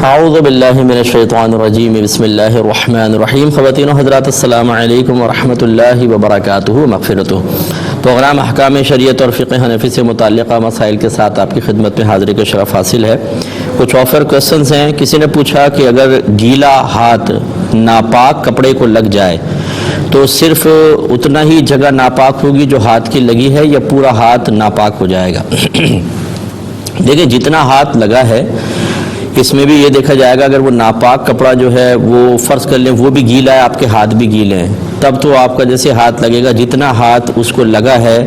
اعوذ باللہ من الشیطان الرجیم بسم اللہ الرحمن الرحیم. خواتین و حضرات السلام علیکم ورحمۃ اللہ وبرکاتہ. مغفرتہ پروگرام احکام شریعت اور فقہ حنفی سے متعلقہ مسائل کے ساتھ آپ کی خدمت میں حاضری کا شرف حاصل ہے. کچھ آفر کوسچنز ہیں. کسی نے پوچھا کہ اگر گیلا ہاتھ ناپاک کپڑے کو لگ جائے تو صرف اتنا ہی جگہ ناپاک ہوگی جو ہاتھ کی لگی ہے یا پورا ہاتھ ناپاک ہو جائے گا؟ دیکھیں جتنا ہاتھ لگا ہے اس میں بھی یہ دیکھا جائے گا. اگر وہ ناپاک کپڑا جو ہے وہ فرض کر لیں وہ بھی گیلا ہے، آپ کے ہاتھ بھی گیلے ہیں، تب تو آپ کا جیسے ہاتھ لگے گا جتنا ہاتھ اس کو لگا ہے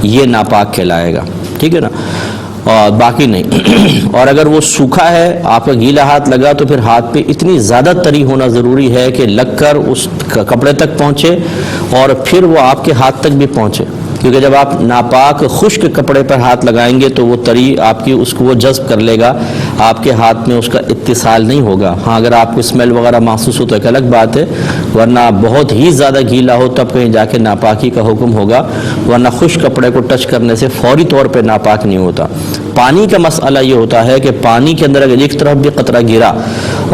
یہ ناپاک کہلائے گا. ٹھیک ہے نا، اور باقی نہیں. اور اگر وہ سوکھا ہے، آپ کا گیلا ہاتھ لگا تو پھر ہاتھ پہ اتنی زیادہ تری ہونا ضروری ہے کہ لگ کر اس کپڑے تک پہنچے اور پھر وہ آپ کے ہاتھ تک بھی پہنچے، کیونکہ جب آپ ناپاک خشک کپڑے پر ہاتھ لگائیں گے تو وہ تری آپ کی اس کو وہ جذب کر لے گا، آپ کے ہاتھ میں اس کا اتصال نہیں ہوگا. ہاں اگر آپ کو اسمیل وغیرہ محسوس ہو تو ایک الگ بات ہے، ورنہ بہت ہی زیادہ گیلا ہو تب کہیں جا کے ناپاکی کا حکم ہوگا، ورنہ خشک کپڑے کو ٹچ کرنے سے فوری طور پہ ناپاک نہیں ہوتا. پانی کا مسئلہ یہ ہوتا ہے کہ پانی کے اندر اگر ایک طرف بھی قطرہ گرا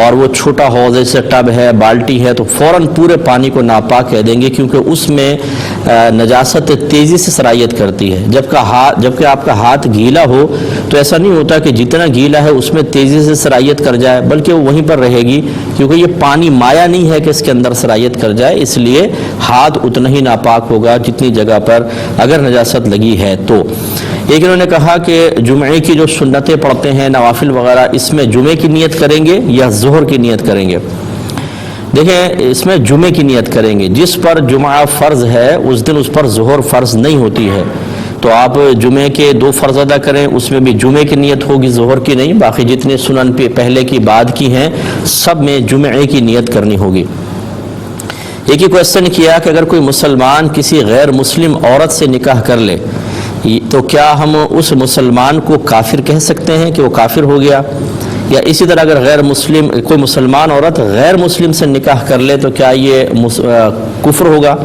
اور وہ چھوٹا حوض جیسے ٹب ہے، بالٹی ہے، تو فوراً پورے پانی کو ناپاک کہہ دیں گے، کیونکہ اس میں نجاست تیزی سے سرایت کرتی ہے. جبکہ آپ کا ہاتھ گیلا ہو تو ایسا نہیں ہوتا کہ جتنا گیلا ہے اس میں تیزی سے سرایت کر جائے، بلکہ وہ وہیں پر رہے گی، کیونکہ یہ پانی مایا نہیں ہے کہ اس کے اندر سرایت کر جائے. اس لیے ہاتھ اتنا ہی ناپاک ہوگا جتنی جگہ پر اگر نجاست لگی ہے تو. ایک انہوں نے کہا کہ جمعے کی جو سنتیں پڑھتے ہیں نوافل وغیرہ، اس میں جمعے کی نیت کریں گے یا ظہر کی نیت کریں گے؟ دیکھیں اس میں جمعے کی نیت کریں گے. جس پر جمعہ فرض ہے اس دن اس پر ظہر فرض نہیں ہوتی ہے، تو آپ جمعے کے 2 فرض ادا کریں، اس میں بھی جمعے کی نیت ہوگی، ظہر کی نہیں. باقی جتنے سنن پہلے کی بعد کی ہیں سب میں جمعے کی نیت کرنی ہوگی. ایک ہی کوشچن کیا کہ اگر کوئی مسلمان کسی غیر مسلم عورت سے نکاح کر لے تو کیا ہم اس مسلمان کو کافر کہہ سکتے ہیں کہ وہ کافر ہو گیا؟ یا اسی طرح اگر کوئی مسلمان عورت غیر مسلم سے نکاح کر لے تو کیا یہ کفر ہوگا؟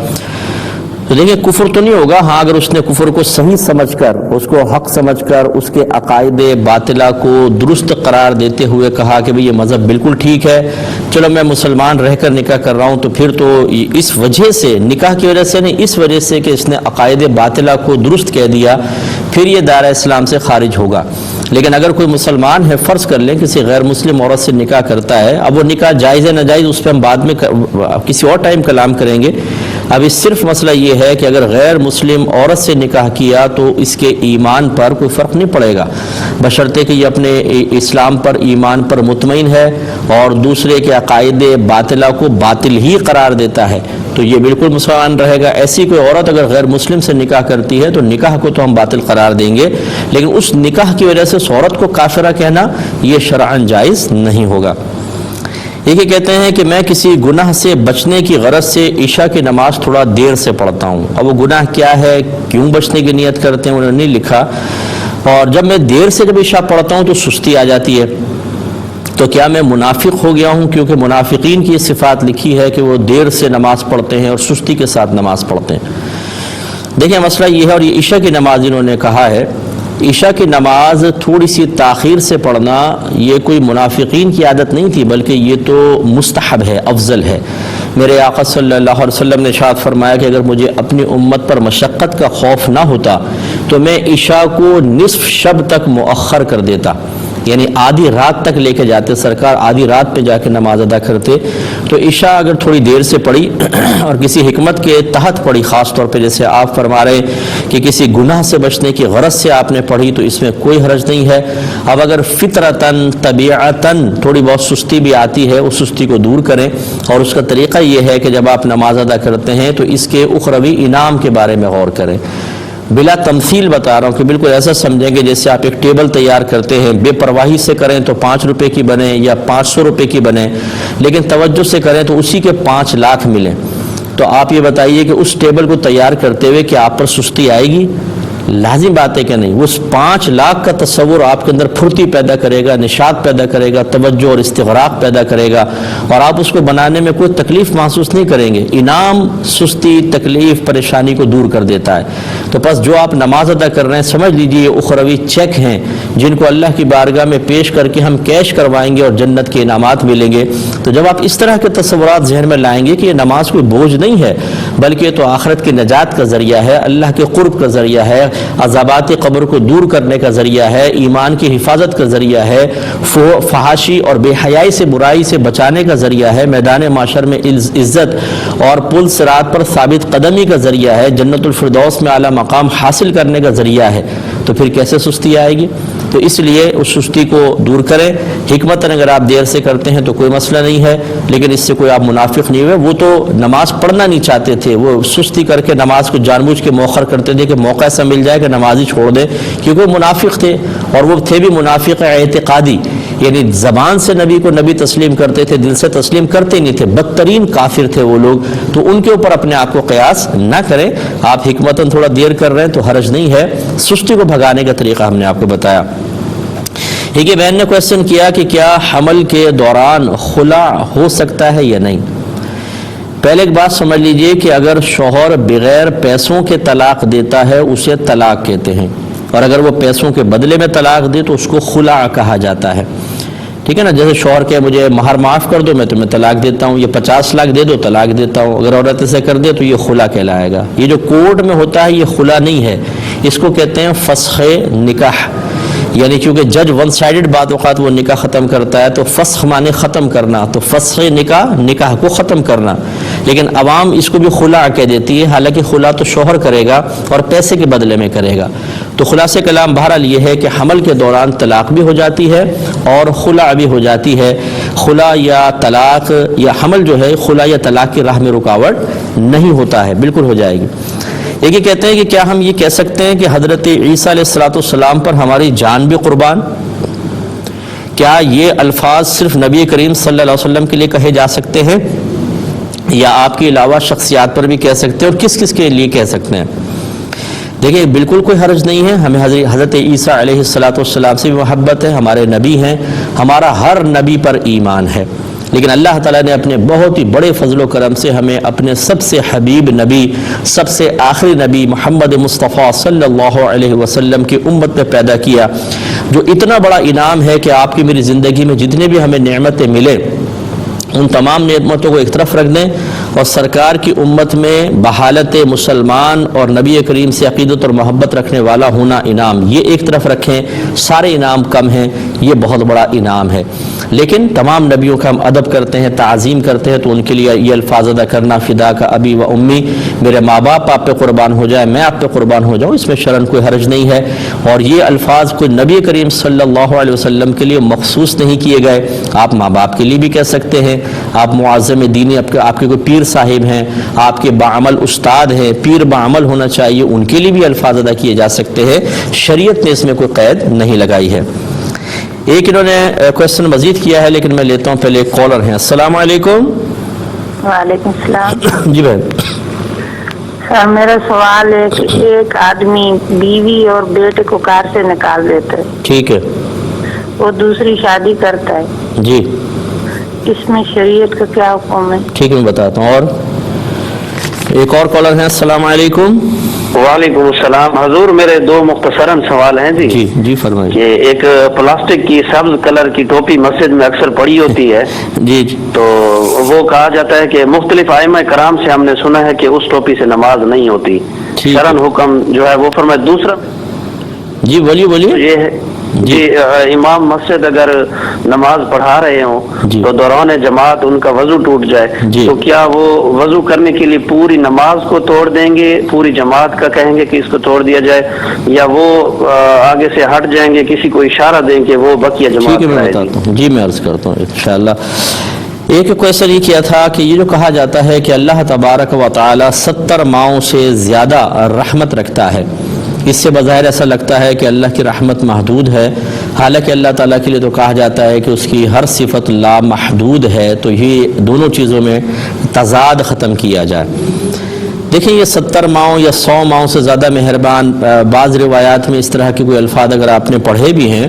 تو دیکھیں کفر تو نہیں ہوگا. ہاں اگر اس نے کفر کو صحیح سمجھ کر، اس کو حق سمجھ کر، اس کے عقائد باطلہ کو درست قرار دیتے ہوئے کہا کہ بھئی یہ مذہب بالکل ٹھیک ہے، چلو میں مسلمان رہ کر نکاح کر رہا ہوں، تو پھر تو اس وجہ سے، نکاح کی وجہ سے نہیں، اس وجہ سے کہ اس نے عقائد باطلہ کو درست کہہ دیا، پھر یہ دائرہ اسلام سے خارج ہوگا. لیکن اگر کوئی مسلمان ہے، فرض کر لیں کسی غیر مسلم عورت سے نکاح کرتا ہے، اب وہ نکاح جائز ہے ناجائز اس پہ ہم بعد میں کسی اور ٹائم کلام کریں گے. ابھی صرف مسئلہ یہ ہے کہ اگر غیر مسلم عورت سے نکاح کیا تو اس کے ایمان پر کوئی فرق نہیں پڑے گا، بشرطے کہ یہ اپنے اسلام پر، ایمان پر مطمئن ہے اور دوسرے کے عقائد باطلہ کو باطل ہی قرار دیتا ہے، تو یہ بالکل مسلمان رہے گا. ایسی کوئی عورت اگر غیر مسلم سے نکاح کرتی ہے تو نکاح کو تو ہم باطل قرار دیں گے، لیکن اس نکاح کی وجہ سے اس عورت کو کافرہ کہنا یہ شرعاً جائز نہیں ہوگا. یہ کہتے ہیں کہ میں کسی گناہ سے بچنے کی غرض سے عشاء کی نماز تھوڑا دیر سے پڑھتا ہوں. اب وہ گناہ کیا ہے، کیوں بچنے کی نیت کرتے ہیں، انہوں نے نہیں لکھا. اور جب میں دیر سے جب عشاء پڑھتا ہوں تو سستی آ جاتی ہے، تو کیا میں منافق ہو گیا ہوں؟ کیونکہ منافقین کی یہ صفات لکھی ہے کہ وہ دیر سے نماز پڑھتے ہیں اور سستی کے ساتھ نماز پڑھتے ہیں. دیکھیں مسئلہ یہ ہے، اور یہ عشاء کی نماز انہوں نے کہا ہے، عشاء کی نماز تھوڑی سی تاخیر سے پڑھنا یہ کوئی منافقین کی عادت نہیں تھی، بلکہ یہ تو مستحب ہے، افضل ہے. میرے آقا صلی اللہ علیہ وسلم نے ارشاد فرمایا کہ اگر مجھے اپنی امت پر مشقت کا خوف نہ ہوتا تو میں عشاء کو نصف شب تک مؤخر کر دیتا، یعنی آدھی رات تک لے کے جاتے. سرکار آدھی رات پہ جا کے نماز ادا کرتے. تو عشاء اگر تھوڑی دیر سے پڑھی اور کسی حکمت کے تحت پڑھی، خاص طور پہ جیسے آپ فرما رہے کہ کسی گناہ سے بچنے کی غرض سے آپ نے پڑھی، تو اس میں کوئی حرج نہیں ہے. اب اگر فطرتاً طبیعتاً تھوڑی بہت سستی بھی آتی ہے، اس سستی کو دور کریں. اور اس کا طریقہ یہ ہے کہ جب آپ نماز ادا کرتے ہیں تو اس کے اخروی انعام کے بارے میں غور کریں. بلا تمثیل بتا رہا ہوں کہ بالکل ایسا سمجھیں کہ جیسے آپ ایک ٹیبل تیار کرتے ہیں، بے پرواہی سے کریں تو 5 روپے کی بنے یا 500 روپے کی بنے، لیکن توجہ سے کریں تو اسی کے 5 لاکھ ملیں. تو آپ یہ بتائیے کہ اس ٹیبل کو تیار کرتے ہوئے کہ آپ پر سستی آئے گی؟ لازم بات ہے کہ نہیں؟ وہ 5 لاکھ کا تصور آپ کے اندر پھرتی پیدا کرے گا، نشاط پیدا کرے گا، توجہ اور استغراق پیدا کرے گا، اور آپ اس کو بنانے میں کوئی تکلیف محسوس نہیں کریں گے۔ انعام سستی، تکلیف، پریشانی کو دور کر دیتا ہے۔ تو بس جو آپ نماز ادا کر رہے ہیں، سمجھ لیجئے یہ اخروی چیک ہیں جن کو اللہ کی بارگاہ میں پیش کر کے ہم کیش کروائیں گے اور جنت کے انعامات ملیں گے۔ تو جب آپ اس طرح کے تصورات ذہن میں لائیں گے کہ یہ نماز کوئی بوجھ نہیں ہے، بلکہ یہ تو آخرت کی نجات کا ذریعہ ہے، اللہ کے قرب کا ذریعہ ہے، عذابات قبر کو دور کرنے کا ذریعہ ہے، ایمان کی حفاظت کا ذریعہ ہے، فحاشی اور بے حیائی سے، برائی سے بچانے کا ذریعہ ہے، میدان معاشر میں عزت اور پل صراط پر ثابت قدمی کا ذریعہ ہے، جنت الفردوس میں اعلیٰ مقام حاصل کرنے کا ذریعہ ہے، تو پھر کیسے سستی آئے گی؟ تو اس لیے اس سستی کو دور کریں۔ حکمتاً اگر آپ دیر سے کرتے ہیں تو کوئی مسئلہ نہیں ہے، لیکن اس سے کوئی آپ منافق نہیں ہوئے۔ وہ تو نماز پڑھنا نہیں چاہتے تھے، وہ سستی کر کے نماز کو جان بوجھ کے مؤخر کرتے تھے کہ موقع ایسا مل جائے کہ نماز ہی چھوڑ دے، کیونکہ وہ منافق تھے، اور وہ تھے بھی منافق اعتقادی، یعنی زبان سے نبی کو نبی تسلیم کرتے تھے، دل سے تسلیم کرتے نہیں تھے، بدترین کافر تھے وہ لوگ۔ تو ان کے اوپر اپنے آپ کو قیاس نہ کریں۔ آپ حکمتاً تھوڑا دیر کر رہے ہیں تو حرج نہیں ہے۔ سستی کو بھگانے کا طریقہ ہم نے آپ کو بتایا۔ ایک یہ بہن نے کویسچن کیا کہ کیا حمل کے دوران خلا ہو سکتا ہے یا نہیں؟ پہلے ایک بات سمجھ لیجئے کہ اگر شوہر بغیر پیسوں کے طلاق دیتا ہے اسے طلاق کہتے ہیں، اور اگر وہ پیسوں کے بدلے میں طلاق دے تو اس کو خلا کہا جاتا ہے۔ ٹھیک ہے نا؟ جیسے شوہر کہ مجھے مہر معاف کر دو، میں تمہیں طلاق دیتا ہوں، یہ 50 لاکھ دے دو، طلاق دیتا ہوں، اگر عورت اسے کر دے تو یہ خلا کہلائے گا۔ یہ جو کورٹ میں ہوتا ہے یہ خلا نہیں ہے، اس کو کہتے ہیں فسخ نکاح، یعنی چونکہ جج ون سائیڈڈ بعض اوقات وہ نکاح ختم کرتا ہے، تو فسخ مانے ختم کرنا، تو فسخ نکاح، نکاح کو ختم کرنا، لیکن عوام اس کو بھی خلا کہہ دیتی ہے، حالانکہ خلا تو شوہر کرے گا اور پیسے کے بدلے میں کرے گا۔ تو خلاصہ کلام بہرحال یہ ہے کہ حمل کے دوران طلاق بھی ہو جاتی ہے اور خلا بھی ہو جاتی ہے۔ خلا یا طلاق یا حمل جو ہے خلا یا طلاق کی راہ میں رکاوٹ نہیں ہوتا ہے، بالکل ہو جائے گی۔ ایک یہ کہتے ہیں کہ کیا ہم یہ کہہ سکتے ہیں کہ حضرت عیسیٰ علیہ السلام پر ہماری جان بھی قربان؟ کیا یہ الفاظ صرف نبی کریم صلی اللہ علیہ وسلم کے لیے کہے جا سکتے ہیں یا آپ کے علاوہ شخصیات پر بھی کہہ سکتے ہیں، اور کس کس کے لیے کہہ سکتے ہیں؟ دیکھیں بالکل کوئی حرج نہیں ہے، ہمیں حضرت عیسیٰ علیہ السلام سے بھی محبت ہے، ہمارے نبی ہیں، ہمارا ہر نبی پر ایمان ہے، لیکن اللہ تعالیٰ نے اپنے بہت ہی بڑے فضل و کرم سے ہمیں اپنے سب سے حبیب نبی، سب سے آخری نبی محمد مصطفیٰ صلی اللہ علیہ وسلم کی امت میں پیدا کیا، جو اتنا بڑا انعام ہے کہ آپ کی میری زندگی میں جتنے بھی ہمیں نعمتیں ملے ان تمام نعمتوں کو ایک طرف رکھ دیں، اور سرکار کی امت میں بحالت مسلمان اور نبی کریم سے عقیدت اور محبت رکھنے والا ہونا انعام، یہ ایک طرف رکھیں، سارے انعام کم ہیں، یہ بہت بڑا انعام ہے۔ لیکن تمام نبیوں کا ہم ادب کرتے ہیں، تعظیم کرتے ہیں، تو ان کے لیے یہ الفاظ ادا کرنا، فدا کا ابی و امی، میرے ماں باپ آپ پہ قربان ہو جائے، میں آپ پہ قربان ہو جاؤں، اس میں شرعاً کوئی حرج نہیں ہے، اور یہ الفاظ کوئی نبی کریم صلی اللہ علیہ وسلم کے لیے مخصوص نہیں کیے گئے، آپ ماں باپ کے لیے بھی کہہ سکتے ہیں، آپ معظم دینی، آپ کے کوئی پیر صاحب ہیں، آپ کے باعمل استاد ہیں، پیر باعمل ہونا چاہیے، ان کے لیے بھی الفاظ ادا کیے جا سکتے ہیں، شریعت نے اس میں کوئی قید نہیں لگائی ہے۔ ایک انہوں نے کویسچن مزید کیا ہے، لیکن میں لیتا ہوں پہلے ایک کالر ہیں۔ السلام علیکم۔ وعلیکم السلام۔ جی بھائی۔ سر میرا سوال ہے کہ ایک آدمی بیوی اور بیٹے کو کار سے نکال دیتا ہے، ٹھیک ہے، وہ دوسری شادی کرتا ہے، جی اس میں شریعت کا کیا حکم ہے؟ ٹھیک ہے، میں بتاتا ہوں۔ اور ایک اور کالر ہیں۔ السلام علیکم۔ وعلیکم السلام حضور، میرے دو مختصراً سوال ہیں جی۔ جی فرمائیے۔ کہ ایک پلاسٹک کی سبز کلر کی ٹوپی مسجد میں اکثر پڑی ہوتی ہے، جی تو وہ کہا جاتا ہے کہ مختلف ائمہ کرام سے ہم نے سنا ہے کہ اس ٹوپی سے نماز نہیں ہوتی، شرعاً حکم جو ہے وہ فرمائے۔ دوسرا جی بولیے۔ یہ ہے جی امام مسجد اگر نماز پڑھا رہے ہوں تو دوران جماعت ان کا وضو ٹوٹ جائے تو کیا وہ وضو کرنے کے لیے پوری نماز کو توڑ دیں گے، پوری جماعت کا کہیں گے کہ اس کو توڑ دیا جائے، یا وہ آگے سے ہٹ جائیں گے، کسی کو اشارہ دیں کہ وہ بقیہ جماعت؟ ٹھیک ہے، میں بتاتا ہوں۔ جی میں عرض کرتا ہوں انشاءاللہ۔ ایک کویسچن یہ کیا تھا کہ یہ جو کہا جاتا ہے کہ اللہ تبارک و تعالی 70 ماؤں سے زیادہ رحمت رکھتا ہے، اس سے بظاہر ایسا لگتا ہے کہ اللہ کی رحمت محدود ہے، حالانکہ اللہ تعالیٰ کے لیے تو کہا جاتا ہے کہ اس کی ہر صفت لا محدود ہے، تو یہ دونوں چیزوں میں تضاد ختم کیا جائے۔ دیکھیں یہ 70 ماؤں یا 100 ماؤں سے زیادہ مہربان، بعض روایات میں اس طرح کے کوئی الفاظ اگر آپ نے پڑھے بھی ہیں،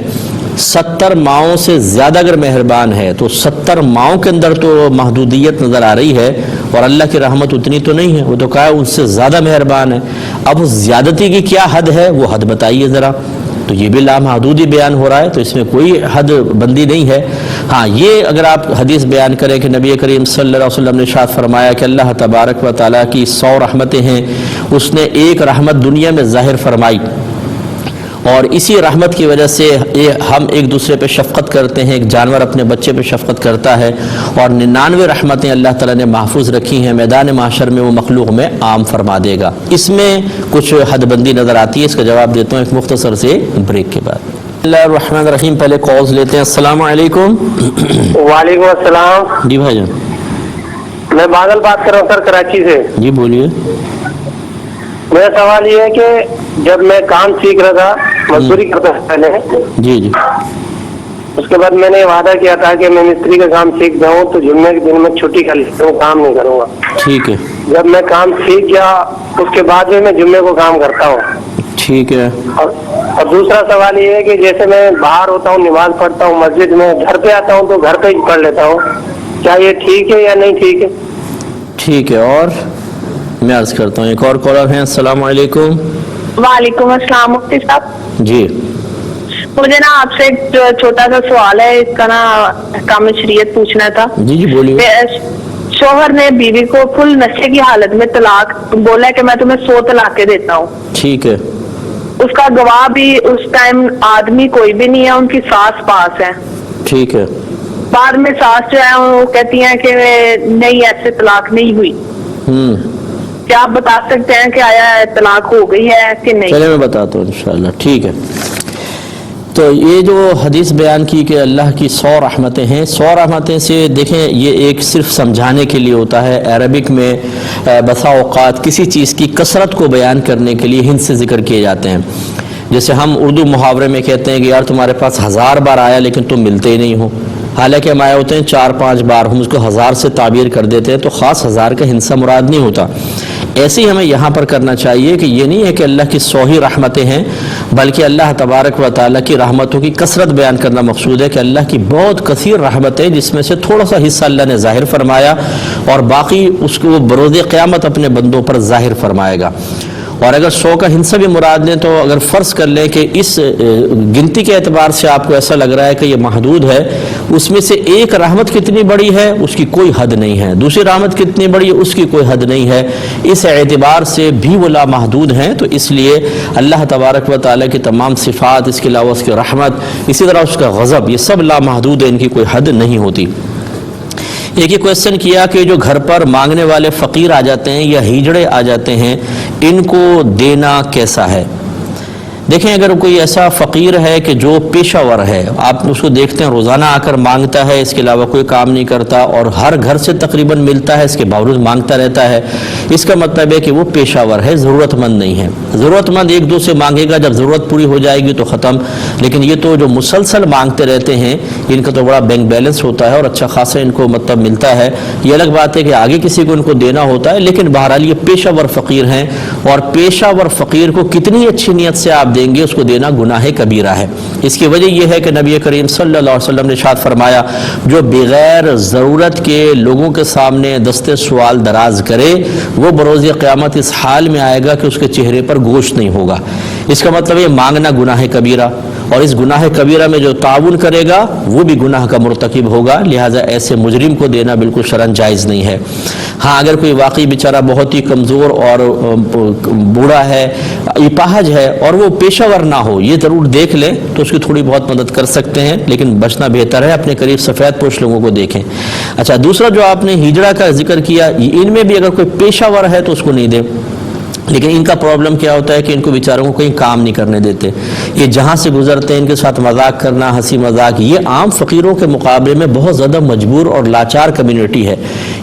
70 ماؤں سے زیادہ اگر مہربان ہے تو 70 ماؤں کے اندر تو محدودیت نظر آ رہی ہے، اور اللہ کی رحمت اتنی تو نہیں ہے، وہ تو کہا اس سے زیادہ مہربان ہے۔ اب اس زیادتی کی کیا حد ہے وہ حد بتائیے ذرا، تو یہ بھی لامحدود ہی بیان ہو رہا ہے، تو اس میں کوئی حد بندی نہیں ہے۔ ہاں یہ اگر آپ حدیث بیان کریں کہ نبی کریم صلی اللہ علیہ وسلم نے ارشاد فرمایا کہ اللہ تبارک و تعالیٰ کی 100 رحمتیں ہیں، اس نے ایک رحمت دنیا میں ظاہر فرمائی، اور اسی رحمت کی وجہ سے ہم ایک دوسرے پہ شفقت کرتے ہیں، ایک جانور اپنے بچے پہ شفقت کرتا ہے، اور 99 رحمتیں اللہ تعالیٰ نے محفوظ رکھی ہیں، میدان محشر میں وہ مخلوق میں عام فرما دے گا۔ اس میں کچھ حد بندی نظر آتی ہے، اس کا جواب دیتا ہوں ایک مختصر سے بریک کے بعد۔ بسم اللہ الرحمن الرحیم، پہلے کالز لیتے ہیں۔ السلام علیکم۔ وعلیکم السلام جی بھائی جان، میں بادل بات کر رہا ہوں سر، کراچی سے۔ جی بولیے۔ میرا سوال یہ ہے کہ جب میں کام سیکھ رہا تھا، مزدوری کرتا تھا پہلے، جی جی اس کے بعد میں نے وعدہ کیا تھا کہ میں مستری کا کام سیکھ جاؤں تو جمعے کے دن میں چھٹی کر لیتا ہوں، کام نہیں کروں گا۔ ٹھیک ہے جب میں کام سیکھ گیا اس کے بعد میں جمعے کو کام کرتا ہوں۔ ٹھیک ہے۔ اور دوسرا سوال یہ ہے کہ جیسے میں باہر ہوتا ہوں، نماز پڑھتا ہوں مسجد میں، گھر پہ آتا ہوں تو گھر پہ ہی پڑھ لیتا ہوں، کیا یہ ٹھیک ہے یا نہیں ٹھیک ہے؟ ٹھیک ہے، اور میں عرض کرتا ہوں ایک اور کالر ہیں۔ السلام علیکم۔ وعلیکم السلام مفتی صاحب، جی مجھے نا آپ سے ایک چھوٹا سا سوال ہے، اس کا نا احکام شریعت پوچھنا تھا۔ جی جی بولیے۔ شوہر نے بیوی کو فل نشے کی حالت میں طلاق بولا ہے کہ میں تمہیں 100 طلاقیں دیتا ہوں۔ ٹھیک ہے اس کا گواہ بھی اس ٹائم آدمی کوئی بھی نہیں ہے، ان کی ساس پاس ہے۔ ٹھیک ہے۔ بعد میں ساس جو ہے وہ کہتی ہیں کہ نہیں ایسے طلاق نہیں ہوئی، کیا آپ بتا سکتے ہیں کہ آیا طلاق ہو گئی ہے کہ نہیں؟ چلے میں بتاتا ہوں انشاءاللہ۔ ٹھیک ہے، تو یہ جو حدیث بیان کی کہ اللہ کی 100 رحمتیں ہیں، 100 رحمتیں سے دیکھیں یہ ایک صرف سمجھانے کے لیے ہوتا ہے۔ عربک میں بسا اوقات کسی چیز کی کثرت کو بیان کرنے کے لیے ہند سے ذکر کیے جاتے ہیں، جیسے ہم اردو محاورے میں کہتے ہیں کہ یار تمہارے پاس 1000 بار آیا لیکن تم ملتے ہی نہیں ہو، حالانکہ ہم آئے ہوتے ہیں 4-5 بار، ہم اس کو 1000 سے تعبیر کر دیتے ہیں، تو خاص 1000 کا ہندسہ مراد نہیں ہوتا۔ ایسے ہی ہمیں یہاں پر کرنا چاہیے کہ یہ نہیں ہے کہ اللہ کی 100 ہی رحمتیں ہیں، بلکہ اللہ تبارک و تعالیٰ کی رحمتوں کی کثرت بیان کرنا مقصود ہے کہ اللہ کی بہت کثیر رحمتیں جس میں سے تھوڑا سا حصہ اللہ نے ظاہر فرمایا اور باقی اس کو بروز قیامت اپنے بندوں پر ظاہر فرمائے گا۔ اور اگر 100 کا ہندسہ بھی مراد لیں تو اگر فرض کر لیں کہ اس گنتی کے اعتبار سے آپ کو ایسا لگ رہا ہے کہ یہ محدود ہے، اس میں سے ایک رحمت کتنی بڑی ہے اس کی کوئی حد نہیں ہے، دوسری رحمت کتنی بڑی ہے اس کی کوئی حد نہیں ہے، اس اعتبار سے بھی وہ لامحدود ہیں۔ تو اس لیے اللہ تبارک و تعالیٰ کی تمام صفات، اس کے علاوہ اس کی رحمت، اسی طرح اس کا غضب، یہ سب لامحدود ہے، ان کی کوئی حد نہیں ہوتی۔ ایک ہی کویسچن کیا کہ جو گھر پر مانگنے والے فقیر آ جاتے ہیں یا ہیجڑے آ جاتے ہیں، ان کو دینا کیسا ہے؟ دیکھیں اگر کوئی ایسا فقیر ہے کہ جو پیشہ ور ہے، آپ اس کو دیکھتے ہیں روزانہ آ کر مانگتا ہے، اس کے علاوہ کوئی کام نہیں کرتا اور ہر گھر سے تقریباً ملتا ہے، اس کے باوجود مانگتا رہتا ہے، اس کا مطلب ہے کہ وہ پیشہ ور ہے، ضرورت مند نہیں ہے۔ ضرورت مند ایک دو سے مانگے گا، جب ضرورت پوری ہو جائے گی تو ختم، لیکن یہ تو جو مسلسل مانگتے رہتے ہیں ان کا تو بڑا بینک بیلنس ہوتا ہے اور اچھا خاصا ان کو مطلب ملتا ہے۔ یہ الگ بات ہے کہ آگے کسی کو ان کو دینا ہوتا ہے، لیکن بہرحال یہ پیشہ ور فقیر ہیں، اور پیشہ ور فقیر کو کتنی اچھی نیت سے آپ دیں گے اس کو دینا گناہ کبیرہ ہے۔ اس کی وجہ یہ ہے کہ نبی کریم صلی اللہ علیہ وسلم نے ارشاد فرمایا جو بغیر ضرورت کے لوگوں کے سامنے دستے سوال دراز کرے وہ بروز قیامت اس حال میں آئے گا کہ اس کے چہرے پر گوشت نہیں ہوگا۔ اس کا مطلب یہ مانگنا گناہ کبیرہ، اور اس گناہ کبیرہ میں جو تعاون کرے گا وہ بھی گناہ کا مرتکب ہوگا، لہٰذا ایسے مجرم کو دینا بالکل شرعاً جائز نہیں ہے۔ ہاں اگر کوئی واقعی بیچارہ بہت ہی کمزور اور بوڑھا ہے، اپاہج ہے اور وہ پیشہ ور نہ ہو، یہ ضرور دیکھ لیں تو اس کی تھوڑی بہت مدد کر سکتے ہیں، لیکن بچنا بہتر ہے، اپنے قریب سفید پوش لوگوں کو دیکھیں۔ اچھا دوسرا جو آپ نے ہجڑا کا ذکر کیا، ان میں بھی اگر کوئی پیشہ ور ہے تو اس کو نہیں دیں، لیکن ان کا پرابلم کیا ہوتا ہے کہ ان کو بیچاروں کو کہیں کام نہیں کرنے دیتے، یہ جہاں سے گزرتے ہیں ان کے ساتھ مذاق کرنا، ہنسی مذاق، یہ عام فقیروں کے مقابلے میں بہت زیادہ مجبور اور لاچار کمیونٹی ہے۔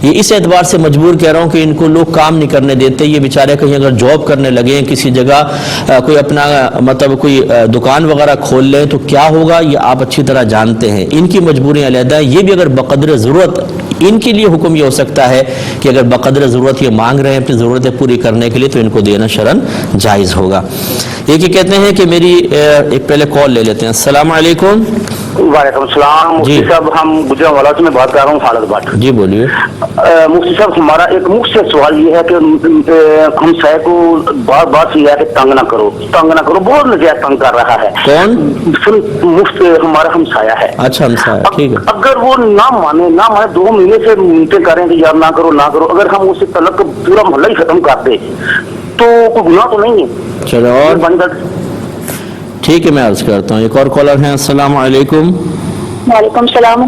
یہ اس اعتبار سے مجبور کہہ رہا ہوں کہ ان کو لوگ کام نہیں کرنے دیتے، یہ بیچارے کہیں اگر جاب کرنے لگیں کسی جگہ، کوئی اپنا مطلب کوئی دکان وغیرہ کھول لیں تو کیا ہوگا یہ آپ اچھی طرح جانتے ہیں۔ ان کی مجبوریاں علیحدہ ہیں، یہ بھی اگر بقدر ضرورت ان کے لیے حکم یہ ہو سکتا ہے کہ اگر بقدر ضرورت یہ مانگ رہے ہیں اپنی ضرورتیں پوری کرنے کے لیے تو ان کو دینا شرعاً جائز ہوگا۔ ایک یہ کہتے ہیں کہ میری ایک پہلے کال لے لیتے ہیں۔ السلام علیکم۔ وعلیکم السلام مفتی صاحب، ہم گجرا والا سے میں بات کر رہا ہوں، خالد بٹ جی بولیے۔ مفتی صاحب ہمارا ایک مختصر سوال یہ ہے کہ ہم سائے کو بار بار سے یہ ہے کہ تنگ نہ کرو بہت نجائز تنگ کر رہا ہے۔ کون؟ مفت ہمارا ہمسایہ ہے۔ اچھا ہمسایہ، ٹھیک ہے۔ اگر وہ نہ مانے 2 مہینے سے منتیں کریں کہ یار نہ کرو، اگر ہم اسے طلاق پورا محلہ ہی ختم کر دیں تو کوئی گناہ تو نہیں ہے؟ چلو اور ٹھیک ہے، میں عرض کرتا ہوں۔ ایک اور کالر ہیں۔ السلام علیکم۔ وعلیکم السلام۔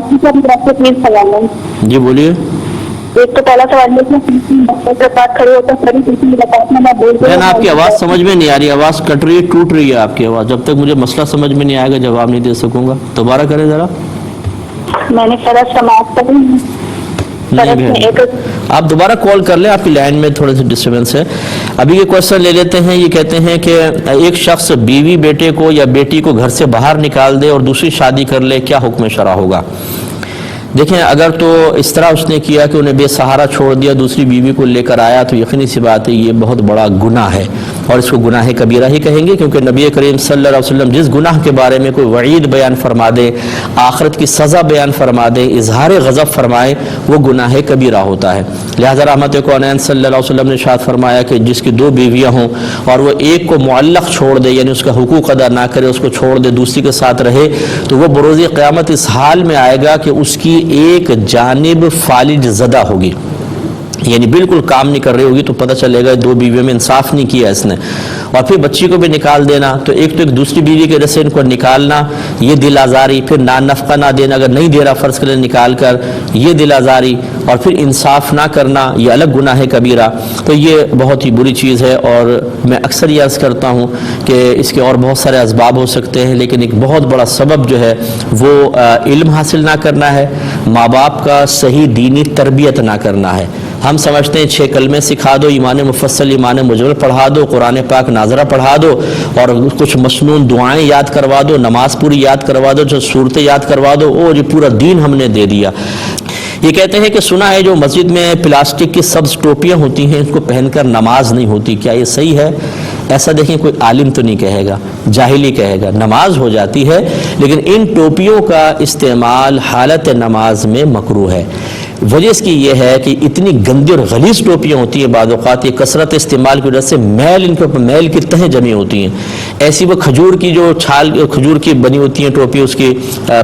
جی بولیے۔ ایک تو پہلا سوال یہ کہ بات کھڑے ہوتا بہن آپ کی آواز سمجھ میں نہیں آ رہی، آواز کٹ رہی ہے، ٹوٹ رہی ہے آپ کی آواز۔ جب تک مجھے مسئلہ سمجھ میں نہیں آئے گا جواب نہیں دے سکوں گا۔ دوبارہ کریں ذرا۔ میں نے فرض سماعت کری۔ آپ دوبارہ کال کر لیں، آپ کی لائن میں تھوڑا سا ڈسٹربنس ہے۔ ابھی یہ کوشچن لے لیتے ہیں۔ یہ کہتے ہیں کہ ایک شخص بیوی بیٹے کو یا بیٹی کو گھر سے باہر نکال دے اور دوسری شادی کر لے، کیا حکم شرع ہوگا؟ دیکھیں اگر تو اس طرح اس نے کیا کہ انہیں بے سہارا چھوڑ دیا، دوسری بیوی کو لے کر آیا، تو یقینی سی بات ہے یہ بہت بڑا گناہ ہے اور اس کو گناہ کبیرہ ہی کہیں گے، کیونکہ نبی کریم صلی اللہ علیہ وسلم جس گناہ کے بارے میں کوئی وعید بیان فرما دے، آخرت کی سزا بیان فرما دے، اظہار غضب فرمائے، وہ گناہ کبیرہ ہوتا ہے۔ لہذا رحمت کونین صلی اللہ علیہ وسلم نے ارشاد فرمایا کہ جس کی 2 بیویاں ہوں اور وہ ایک کو معلق چھوڑ دے، یعنی اس کا حقوق ادا نہ کرے، اس کو چھوڑ دے، دوسری کے ساتھ رہے، تو وہ بروز قیامت اس حال میں آئے گا کہ اس کی ایک جانب فالج زدہ ہوگی، یعنی بالکل کام نہیں کر رہی ہوگی، تو پتہ چلے گا 2 بیویوں میں انصاف نہیں کیا اس نے۔ اور پھر بچی کو بھی نکال دینا، تو ایک دوسری بیوی کے رسے ان کو نکالنا، یہ دل آزاری، پھر نفقہ نہ دینا، اگر نہیں دے رہا فرض کرے نکال کر، یہ دل آزاری، اور پھر انصاف نہ کرنا، یہ الگ گناہ کبیرہ۔ تو یہ بہت ہی بری چیز ہے، اور میں اکثر یہ عرض کرتا ہوں کہ اس کے اور بہت سارے اسباب ہو سکتے ہیں، لیکن ایک بہت بڑا سبب جو ہے وہ علم حاصل نہ کرنا ہے، ماں باپ کا صحیح دینی تربیت نہ کرنا ہے۔ ہم سمجھتے ہیں 6 کلمے سکھا دو، ایمان مفصل ایمان مجمل پڑھا دو، قرآن پاک ناظرہ پڑھا دو، اور کچھ مسنون دعائیں یاد کروا دو، نماز پوری یاد کروا دو، جو صورتیں یاد کروا دو، اور یہ پورا دین ہم نے دے دیا۔ یہ کہتے ہیں کہ سنا ہے جو مسجد میں پلاسٹک کی سبز ٹوپیاں ہوتی ہیں، ان کو پہن کر نماز نہیں ہوتی، کیا یہ صحیح ہے؟ ایسا دیکھیں کوئی عالم تو نہیں کہے گا، جاہلی کہے گا، نماز ہو جاتی ہے، لیکن ان ٹوپیوں کا استعمال حالت نماز میں مکروہ ہے۔ وجہ اس کی یہ ہے کہ اتنی گندی اور غلیظ ٹوپیاں ہوتی ہیں، بعض اوقات یہ کثرت استعمال کی وجہ سے میل ان کے اوپر میل کی تہیں جمی ہوتی ہیں، ایسی وہ کھجور کی جو چھال کھجور کی بنی ہوتی ہیں ٹوپی، اس کی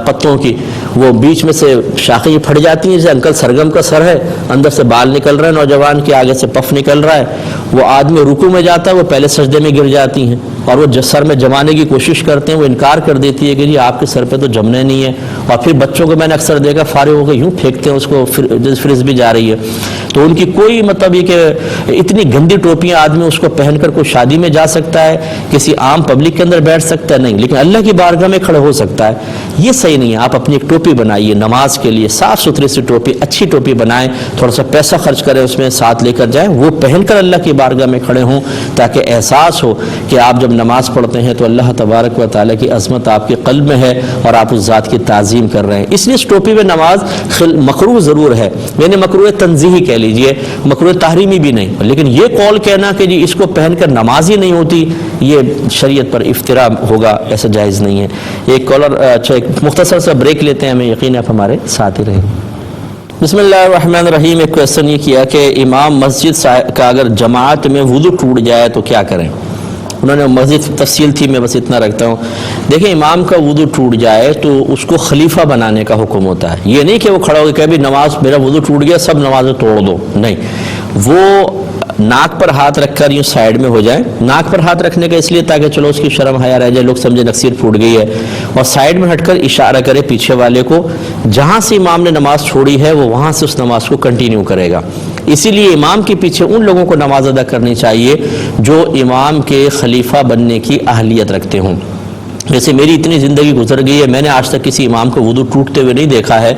پتوں کی، وہ بیچ میں سے شاخیں پھٹ جاتی ہیں، جیسے انکل سرگم کا سر ہے، اندر سے بال نکل رہے ہیں نوجوان کے، آگے سے پف نکل رہا ہے، وہ آدمی رکوع میں جاتا ہے، وہ پہلے سجدے میں گر جاتی ہیں، اور وہ سر میں جمانے کی کوشش کرتے ہیں، وہ انکار کر دیتی ہے کہ جی آپ کے سر پہ تو جمنے نہیں ہے، اور پھر بچوں کو میں نے اکثر دیکھا فارغ ہو کے یوں پھینکتے ہیں اس کو، فرز بھی جا رہی ہے۔ تو ان کی کوئی مطلب یہ کہ اتنی گندی ٹوپیاں آدمی اس کو پہن کر کوئی شادی میں جا سکتا ہے، کسی عام پبلک کے اندر بیٹھ سکتا ہے؟ نہیں، لیکن اللہ کی بارگاہ میں کھڑے ہو سکتا ہے، یہ صحیح نہیں ہے۔ آپ اپنی ایک ٹوپی بنائیے نماز کے لیے، صاف ستھری سی ٹوپی، اچھی ٹوپی بنائیں، تھوڑا سا پیسہ خرچ کریں اس میں، ساتھ لے کر جائیں، وہ پہن کر اللہ کی بارگاہ میں کھڑے ہوں، تاکہ احساس ہو کہ آپ جب نماز پڑھتے ہیں تو اللہ تبارک و تعالیٰ کی عظمت آپ کے قلب میں ہے اور آپ اس ذات کی تعظیم کر رہے ہیں۔ اس لیے اس ٹوپی میں نماز مکروہ ضرور ہے، یعنی مکروہ تنزیہی کہہ لیجئے، مکروہ تحریمی بھی نہیں، لیکن یہ قول کہنا کہ جی اس کو پہن کر نماز ہی نہیں ہوتی، یہ شریعت پر افتراء ہوگا، ایسا جائز نہیں ہے۔ ایک کالر، اچھا ایک مختصر سا بریک لیتے ہیں، ہمیں یقین ہے آپ ہمارے ساتھ ہی رہیں گے۔ بسم اللہ الرحمن الرحیم۔ ایک کویسچن یہ کیا کہ امام مسجد کا اگر جماعت میں وضو ٹوٹ جائے تو کیا کریں؟ انہوں نے مسجد تفصیل تھی، میں بس اتنا رکھتا ہوں۔ دیکھیں امام کا وضو ٹوٹ جائے تو اس کو خلیفہ بنانے کا حکم ہوتا ہے، یہ نہیں کہ وہ کھڑا ہو کہ ابھی نماز میرا وضو ٹوٹ گیا سب نمازیں توڑ دو، نہیں، وہ ناک پر ہاتھ رکھ کر یوں سائیڈ میں ہو جائے۔ ناک پر ہاتھ رکھنے کا اس لیے تاکہ چلو اس کی شرم حیا رہ جائے، لوگ سمجھے نکسیر پھوٹ گئی ہے، اور سائیڈ میں ہٹ کر اشارہ کرے پیچھے والے کو، جہاں سے امام نے نماز چھوڑی ہے وہ وہاں سے اس نماز کو کنٹینیو کرے گا۔ اسی لیے امام کے پیچھے ان لوگوں کو نماز ادا کرنی چاہیے جو امام کے خلیفہ بننے کی اہلیت رکھتے ہوں۔ جیسے میری اتنی زندگی گزر گئی ہے، میں نے آج تک کسی امام کو وضو ٹوٹتے ہوئے نہیں دیکھا ہے،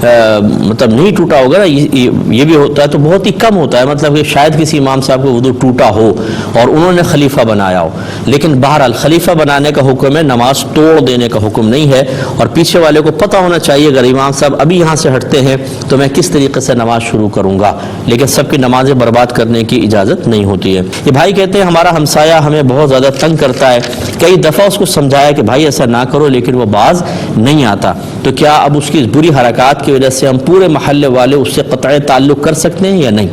مطلب نہیں ٹوٹا ہوگا نا، یہ بھی ہوتا ہے تو بہت ہی کم ہوتا ہے، مطلب کہ شاید کسی امام صاحب کو وضو ٹوٹا ہو اور انہوں نے خلیفہ بنایا ہو، لیکن بہرحال خلیفہ بنانے کا حکم ہے، نماز توڑ دینے کا حکم نہیں ہے۔ اور پیچھے والے کو پتہ ہونا چاہیے اگر امام صاحب ابھی یہاں سے ہٹتے ہیں تو میں کس طریقے سے نماز شروع کروں گا، لیکن سب کی نمازیں برباد کرنے کی اجازت نہیں ہوتی ہے۔ یہ بھائی کہتے ہیں ہمارا ہمسایہ ہمیں بہت زیادہ تنگ کرتا ہے، کئی دفعہ اس کو سمجھایا کہ بھائی ایسا نہ کرو، لیکن وہ باز نہیں آتا، تو کیا اب اس کی بری حرکات کی وجہ سے ہم پورے محلے والے اس سے قطع تعلق کر سکتے ہیں یا نہیں؟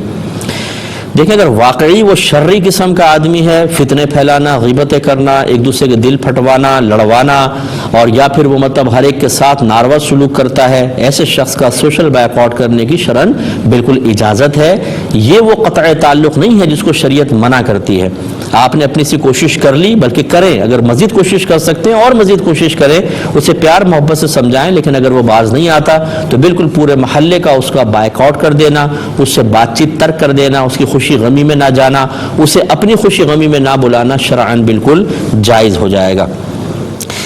دیکھیں اگر واقعی وہ شرری قسم کا آدمی ہے، فتنے پھیلانا، غیبتیں کرنا، ایک دوسرے کے دل پھٹوانا، لڑوانا، اور یا پھر وہ مطلب ہر ایک کے ساتھ ناروا سلوک کرتا ہے، ایسے شخص کا سوشل بائیک آؤٹ کرنے کی شرعاً بالکل اجازت ہے۔ یہ وہ قطع تعلق نہیں ہے جس کو شریعت منع کرتی ہے۔ آپ نے اپنی سی کوشش کر لی، بلکہ کریں، اگر مزید کوشش کر سکتے ہیں اور مزید کوشش کریں، اسے پیار محبت سے سمجھائیں، لیکن اگر وہ باز نہیں آتا تو بالکل پورے محلے کا اس کا بائیک آؤٹ کر دینا، اس سے بات چیت ترک کر دینا، اس کی خوشی غمی میں نہ جانا، اسے اپنی خوشی غمی میں نہ بلانا شرعاً بالکل جائز ہو جائے گا۔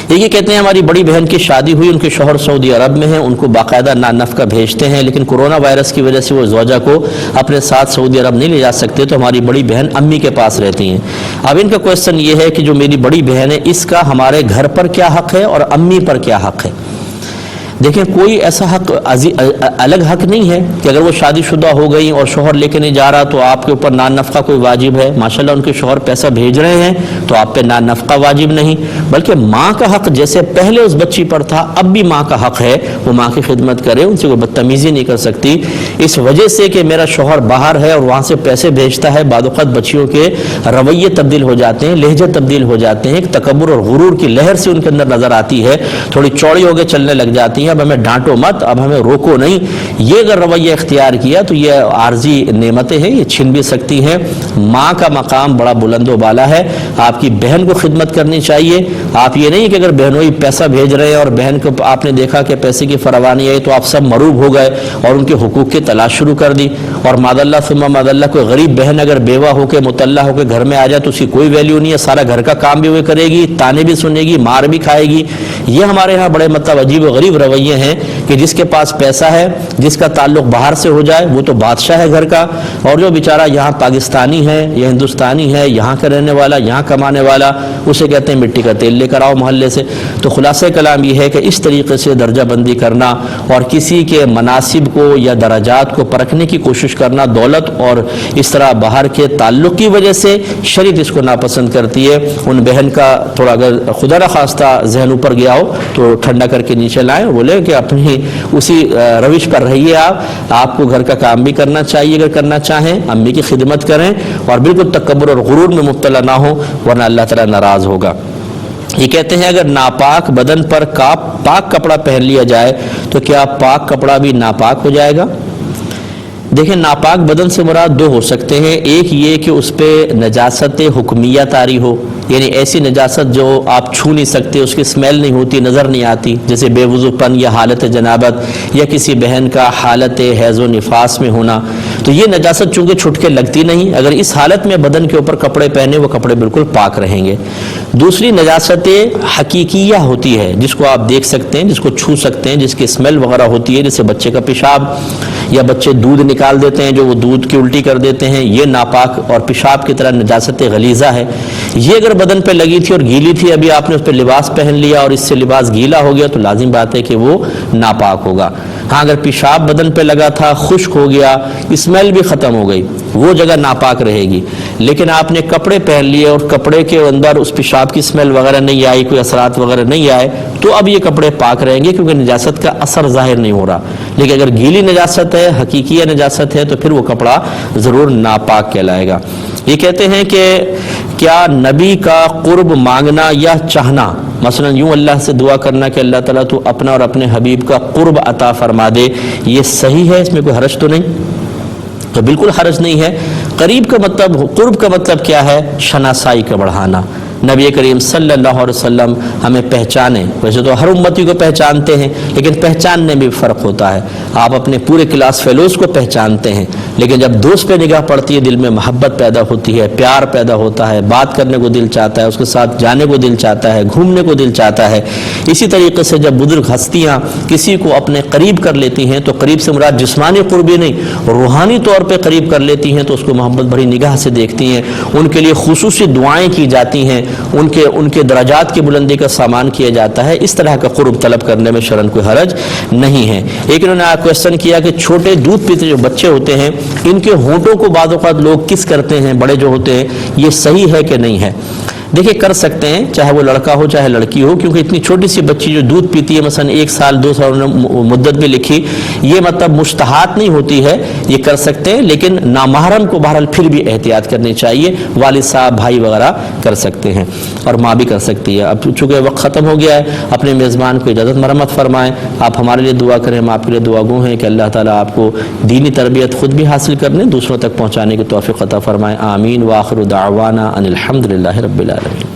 یہ کہتے ہیں ہماری بڑی بہن کی شادی ہوئی، ان کے شوہر سعودی عرب میں ہیں، ان کو باقاعدہ نان نفقہ بھیجتے ہیں، لیکن کورونا وائرس کی وجہ سے وہ زوجہ کو اپنے ساتھ سعودی عرب نہیں لے جا سکتے، تو ہماری بڑی بہن امی کے پاس رہتی ہیں۔ اب ان کا کویسچن یہ ہے کہ جو میری بڑی بہن ہے اس کا ہمارے گھر پر کیا حق ہے اور امی پر کیا حق ہے؟ دیکھیں کوئی ایسا حق الگ حق نہیں ہے کہ اگر وہ شادی شدہ ہو گئی اور شوہر لے کے نہیں جا رہا تو آپ کے اوپر نان نفقہ کوئی واجب ہے۔ ماشاءاللہ ان کے شوہر پیسہ بھیج رہے ہیں تو آپ پہ نان نفقہ واجب نہیں، بلکہ ماں کا حق جیسے پہلے اس بچی پر تھا اب بھی ماں کا حق ہے، وہ ماں کی خدمت کرے، ان سے کوئی بدتمیزی نہیں کر سکتی۔ اس وجہ سے کہ میرا شوہر باہر ہے اور وہاں سے پیسے بھیجتا ہے، بعض اوقات بچیوں کے رویے تبدیل ہو جاتے ہیں، لہجے تبدیل ہو جاتے ہیں، ایک تکبر اور غرور کی لہر سے ان کے اندر نظر آتی ہے، تھوڑی چوڑی ہو کے چلنے لگ جاتی ہیں، اب ہمیں ڈانٹو مت، اب ہمیں روکو نہیں۔ یہ اگر رویہ اختیار کیا تو یہ عارضی نعمتیں ہیں، یہ چھن بھی سکتی ہیں۔ ماں کا مقام بڑا بلند و بالا ہے، آپ کی بہن کو خدمت کرنی چاہیے۔ آپ یہ نہیں کہ اگر بہنوئی پیسہ بھیج رہے ہیں اور بہن کو آپ نے دیکھا کہ پیسے کی فراوانی آئی تو آپ سب مروب ہو گئے اور ان کے حقوق کی تلاش شروع کر دی، اور ماد اللہ ثم ماد اللہ کوئی غریب بہن اگر بیوہ ہو کے مطلع ہو کے گھر میں آ جائے تو اس کی کوئی ویلیو نہیں ہے، سارا گھر کا کام بھی وہ کرے گی، تانے بھی سنے گی، مار بھی کھائے گی۔ یہ ہمارے ہاں بڑے مطلب عجیب و غریب رویے ہیں کہ جس کے پاس پیسہ ہے، جس کا تعلق باہر سے ہو جائے وہ تو بادشاہ ہے گھر کا، اور جو بیچارہ یہاں پاکستانی ہے یا ہندوستانی ہے، یہاں کا رہنے والا، یہاں کمانے والا، اسے کہتے ہیں مٹی کا تیل لے کر آؤ محلے سے۔ تو خلاصہ کلام یہ ہے کہ اس طریقے سے درجہ بندی کرنا اور کسی کے مناسب کو یا درجات کو پرکھنے کی کوشش کرنا، دولت اور اس طرح باہر کے تعلق کی وجہ سے شریعت اس کو ناپسند کرتی ہے۔ ان بہن کا تھوڑا اگر خدا نخواستہ ذہن اوپر گیا ہو تو ٹھنڈا کر کے نیچے لائیں، بولے کہ اپنی اسی روش پر رہیے، آپ کو گھر کا کام بھی کرنا چاہیے، اگر کرنا چاہیں امی کی خدمت کریں اور بالکل تکبر اور غرور میں مبتلا نہ ہو، ورنہ اللہ تعالیٰ ناراض ہوگا۔ یہ کہتے ہیں اگر ناپاک بدن پر پاک کپڑا پہن لیا جائے تو کیا پاک کپڑا بھی ناپاک ہو جائے گا؟ دیکھیں ناپاک بدن سے مراد دو ہو سکتے ہیں، ایک یہ کہ اس پہ نجاست حکمیہ طاری ہو، یعنی ایسی نجاست جو آپ چھو نہیں سکتے، اس کی اسمیل نہیں ہوتی، نظر نہیں آتی، جیسے بے وضو پن یا حالت جنابت یا کسی بہن کا حالت حیض و نفاس میں ہونا، تو یہ نجاست چونکہ چھٹ کے لگتی نہیں، اگر اس حالت میں بدن کے اوپر کپڑے پہنے وہ کپڑے بالکل پاک رہیں گے۔ دوسری نجاست حقیقیہ ہوتی ہے جس کو آپ دیکھ سکتے ہیں، جس کو چھو سکتے ہیں، جس کی اسمیل وغیرہ ہوتی ہے، جیسے بچے کا پیشاب یا بچے دودھ نکال دیتے ہیں جو وہ دودھ کی الٹی کر دیتے ہیں، یہ ناپاک اور پیشاب کی طرح نجاست غلیظہ ہے۔ یہ اگر بدن پہ لگی تھی اور گیلی تھی، ابھی آپ نے اس پہ لباس پہن لیا اور اس سے لباس گیلا ہو گیا تو لازم بات ہے کہ وہ ناپاک ہوگا۔ ہاں اگر پیشاب بدن پہ لگا تھا، خشک ہو گیا، اسمیل بھی ختم ہو گئی، وہ جگہ ناپاک رہے گی۔ لیکن آپ نے کپڑے پہن لیے اور کپڑے کے اندر اس پیشاب کی اسمیل وغیرہ نہیں آئی، کوئی اثرات وغیرہ نہیں آئے، تو اب یہ کپڑے پاک رہیں گے کیونکہ نجاست کا اثر ظاہر نہیں ہو رہا۔ لیکن اگر گیلی نجاست ہے، حقیقی نجاست ہے، تو پھر وہ کپڑا ضرور ناپاک کہلائے گا۔ یہ کہتے ہیں کہ کیا نبی کا قرب مانگنا یا چاہنا، مثلا یوں اللہ سے دعا کرنا کہ اللہ تعالیٰ تو اپنا اور اپنے حبیب کا قرب عطا فرما دے، یہ صحیح ہے، اس میں کوئی حرج تو نہیں؟ تو بالکل حرج نہیں ہے۔ قریب کا مطلب، قرب کا مطلب کیا ہے؟ شناسائی کا بڑھانا، نبی کریم صلی اللہ علیہ وسلم ہمیں پہچانے. ویسے تو ہر امتی کو پہچانتے ہیں لیکن پہچاننے میں بھی فرق ہوتا ہے. آپ اپنے پورے کلاس فیلوز کو پہچانتے ہیں لیکن جب دوست پہ نگاہ پڑتی ہے دل میں محبت پیدا ہوتی ہے, پیار پیدا ہوتا ہے, بات کرنے کو دل چاہتا ہے, اس کے ساتھ جانے کو دل چاہتا ہے, گھومنے کو دل چاہتا ہے. اسی طریقے سے جب بزرگ ہستیاں کسی کو اپنے قریب کر لیتی ہیں تو قریب سے مراد جسمانی قربی نہیں, روحانی طور پہ قریب کر لیتی ہیں تو اس کو محبت بھری نگاہ سے دیکھتی ہیں. ان کے لیے خصوصی دعائیں کی جاتی ہیں, ان کے درجات کی بلندی کا سامان کیا جاتا ہے. اس طرح کا قرب طلب کرنے میں شرعاً کوئی حرج نہیں ہے. ایک انہوں نے کویسچن کیا کہ چھوٹے دودھ پیتے جو بچے ہوتے ہیں ان کے ہونٹوں کو بعض اوقات لوگ کس کرتے ہیں, بڑے جو ہوتے ہیں, یہ صحیح ہے کہ نہیں ہے؟ دیکھیں کر سکتے ہیں چاہے وہ لڑکا ہو چاہے لڑکی ہو, کیونکہ اتنی چھوٹی سی بچی جو دودھ پیتی ہے مثلا 1 سال 2 سال مدت بھی لکھی, یہ مطلب مشتہات نہیں ہوتی ہے, یہ کر سکتے ہیں لیکن نامحرم کو بہرحال پھر بھی احتیاط کرنی چاہیے. والد صاحب بھائی وغیرہ کر سکتے ہیں اور ماں بھی کر سکتی ہے. اب چونکہ وقت ختم ہو گیا ہے, اپنے میزبان کو اجازت مرمت فرمائیں. آپ ہمارے لیے دعا کریں, ہم آپ کے لیے دعا گو ہیں کہ اللہ تعالیٰ آپ کو دینی تربیت خود بھی حاصل کرنے دوسروں تک پہنچانے کی توفیق عطا فرمائیں. آمین. وآخر دعوانا ان الحمد للہ رب العالمین.